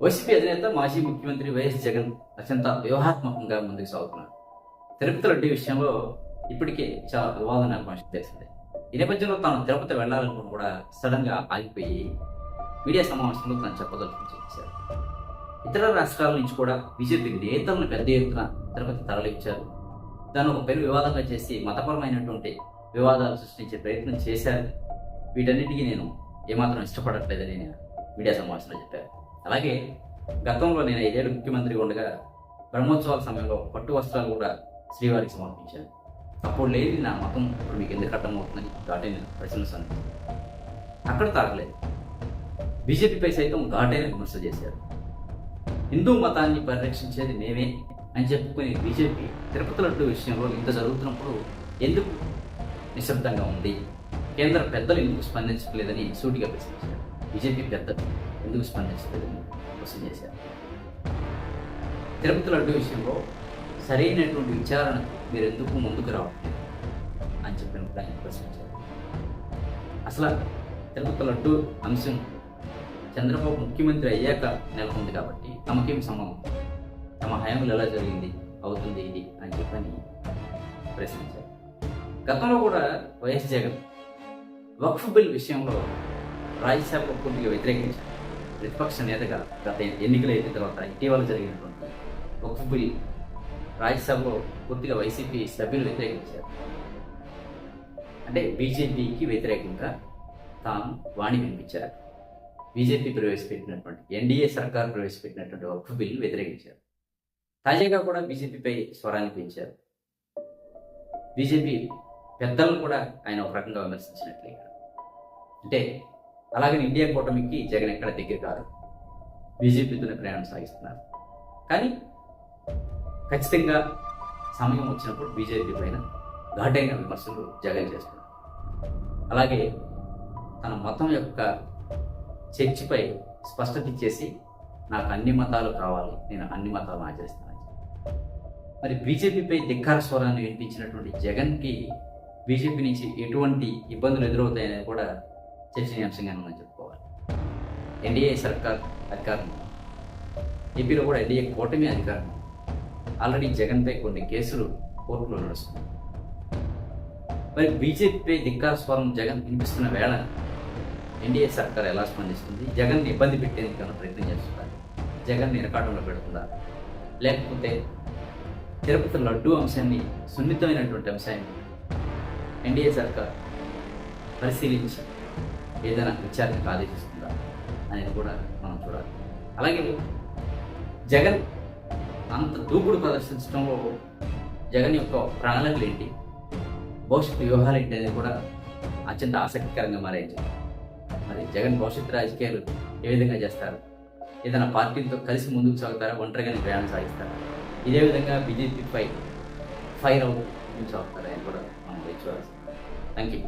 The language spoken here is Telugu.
వైసీపీ అధినేత మాజీ ముఖ్యమంత్రి వైఎస్ జగన్ అత్యంత వ్యూహాత్మకంగా ముందుకు సాగుతున్నారు. తిరుపతి లడ్డూ విషయంలో ఇప్పటికే చాలా వివాదం నెలకొన్న తెలిసిందే. ఈ నేపథ్యంలో తాను తిరుపతి వెళ్లాలనుకుని కూడా సడన్ గా ఆగిపోయి మీడియా సమావేశంలో తాను చెప్పదలుచుకుని చేశారు. ఇతర రాష్ట్రాల నుంచి కూడా బీజేపీ నేతలను పెద్ద ఎత్తున తిరుపతి తరలించారు. దాన్ని ఒక పెను వివాదంగా చేసి మతపరమైనటువంటి వివాదాలు సృష్టించే ప్రయత్నం చేశారు. వీటన్నిటికీ నేను ఏమాత్రం ఇష్టపడట్లేదని నేను మీడియా సమావేశంలో చెప్పారు. అలాగే గతంలో నేను 5 ఏళ్ళు ముఖ్యమంత్రి ఉండగా బ్రహ్మోత్సవాల సమయంలో పట్టు వస్త్రాలు కూడా శ్రీవారికి సమర్పించాను. అప్పుడు లేని నా మతం ఇప్పుడు మీకు ఎందుకు అర్థమవుతుందని ఘాటైన ప్రశ్నలు అక్కడ తాగలేదు. బీజేపీపై సైతం ఘాటైన విమర్శ చేశారు. హిందూ మతాన్ని పరిరక్షించేది మేమే అని చెప్పుకుని బీజేపీ తిరుపతి లడ్డు విషయంలో ఇంత జరుగుతున్నప్పుడు ఎందుకు నిశ్శబ్దంగా ఉంది, కేంద్ర పెద్దలు ఎందుకు స్పందించలేదని సూటిగా ప్రశ్నించారు. బీజేపీ పెద్దలు ఎందుకు స్పందించలేదని క్వశ్చన్ చేశారు. తిరుపతి లడ్డు విషయంలో సరైనటువంటి విచారణకు మీరు ఎందుకు ముందుకు రావట్లేదు అని చెప్పినప్పుడు ఆయన ప్రశ్నించారు. అసలు తిరుపతి లడ్డు అంశం చంద్రబాబు ముఖ్యమంత్రి అయ్యాక నెలకొంది కాబట్టి తమకేం సంబంధం, తమ హయాంలో ఎలా జరిగింది అవుతుంది ఇది అని చెప్పని ప్రశ్నించారు. గతంలో కూడా వైఎస్ జగన్ వక్ఫ్ బిల్ విషయంలో రాజ్యసభలో పూర్తిగా వ్యతిరేకించారు. ప్రతిపక్ష నేతగా గత ఎన్నికలు అయిన తర్వాత ఇటీవల జరిగినటువంటి వక్ఫ్ బిల్ రాజ్యసభలో పూర్తిగా వైసీపీ సభ్యులు వ్యతిరేకించారు. అంటే బీజేపీకి వ్యతిరేకంగా తాను వాణి వినిపించారు. బీజేపీ ప్రవేశపెట్టినటువంటి ఎన్డీఏ సర్కార్ ప్రవేశపెట్టినటువంటి వక్ఫ్ బిల్లు వ్యతిరేకించారు. తాజాగా కూడా బీజేపీపై స్వరాన్ని పెంచారు. బీజేపీ పెద్దలను కూడా ఆయన ఒక రకంగా విమర్శించినట్లే. అంటే అలాగని ఇండియా కూటమికి జగన్ ఎక్కడ దగ్గర కాదు, బీజేపీతోనే ప్రయాణం సాగిస్తున్నారు. కానీ ఖచ్చితంగా సమయం వచ్చినప్పుడు బీజేపీ పైన ఘాటైన విమర్శలు జగన్ చేస్తున్నారు. అలాగే తన మతం యొక్క చర్చిపై స్పష్టత ఇచ్చేసి నాకు అన్ని మతాలు కావాలి, నేను అన్ని మతాలను ఆచరిస్తాను. మరి బీజేపీపై ధిక్కార స్వరాన్ని వినిపించినటువంటి జగన్కి బీజేపీ నుంచి ఎటువంటి ఇబ్బందులు ఎదురవుతాయనేది కూడా చర్చనీయాంశంగానే మనం చెప్పుకోవాలి. ఎన్డీఏ సర్కార్ అధికారం, ఏపీలో కూడా ఎన్డీఏ కూటమి అధికారం. ఆల్రెడీ జగన్పై కొన్ని కేసులు కోర్టులో నడుస్తున్నాయి. మరి బీజేపీపై ధిక్కార స్వరం జగన్ వినిపిస్తున్న వేళ ఎన్డీఏ సర్కార్ ఎలా స్పందిస్తుంది, జగన్ ఇబ్బంది పెట్టేందుకు ప్రయత్నం చేస్తున్నారు, జగన్ నిరకాటంలో పెడుతుందా, లేకపోతే తిరుపతి లడ్డూ అంశాన్ని సున్నితమైనటువంటి అంశాన్ని ఎన్డీఏ సర్కార్ పరిశీలించి ఏదైనా విచారణకు ఆదేశిస్తుందా అనేది కూడా మనం చూడాలి. అలాగే జగన్ అంత దూకుడు ప్రదర్శించడంలో జగన్ యొక్క ప్రణాళికలు ఏంటి, భవిష్యత్తు వ్యూహాలు ఏంటి అనేది కూడా అత్యంత ఆసక్తికరంగా మారాయి. మరి జగన్ భవిష్యత్తు రాజకీయాలు ఏ విధంగా చేస్తారు, ఏదైనా పార్టీలతో కలిసి ముందుకు సాగుతారా, ఒంటరిగానే ప్రయాణం సాగిస్తారా, ఇదే విధంగా బీజేపీపై ఫైర్ అవుట్ సాగుతారా అని కూడా మనం చూడాల్సింది. Thank you.